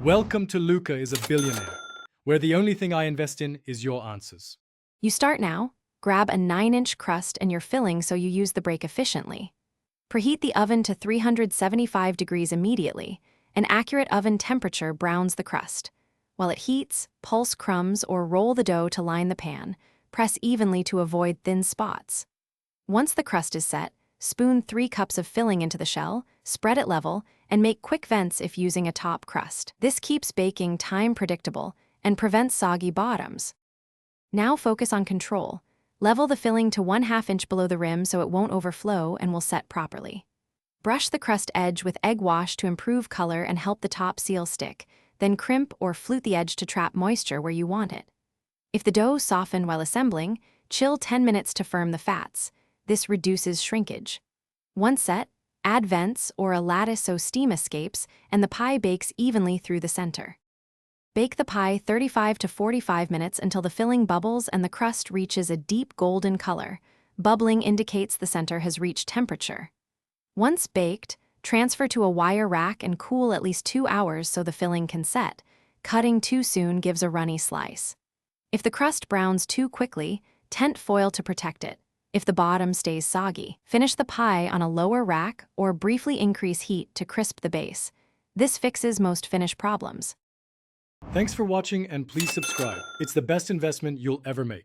Welcome to Luca is a Billionaire, where the only thing I invest in is your answers. You start now, grab a 9-inch crust and your filling so you use the break efficiently. Preheat the oven to 375 degrees immediately. An accurate oven temperature browns the crust. While it heats, pulse crumbs or roll the dough to line the pan. Press evenly to avoid thin spots. Once the crust is set, spoon 3 cups of filling into the shell, spread it level, and make quick vents if using a top crust. This keeps baking time predictable and prevents soggy bottoms. Now focus on control. Level the filling to 1/2 inch below the rim so it won't overflow and will set properly. Brush the crust edge with egg wash to improve color and help the top seal stick, then crimp or flute the edge to trap moisture where you want it. If the dough softened while assembling, chill 10 minutes to firm the fats. This reduces shrinkage. Once set, add vents or a lattice so steam escapes and the pie bakes evenly through the center. Bake the pie 35 to 45 minutes until the filling bubbles and the crust reaches a deep golden color. Bubbling indicates the center has reached temperature. Once baked, transfer to a wire rack and cool at least 2 hours so the filling can set. Cutting too soon gives a runny slice. If the crust browns too quickly, tent foil to protect it. If the bottom stays soggy, finish the pie on a lower rack or briefly increase heat to crisp the base. This fixes most finish problems. Thanks for watching and please subscribe. It's the best investment you'll ever make.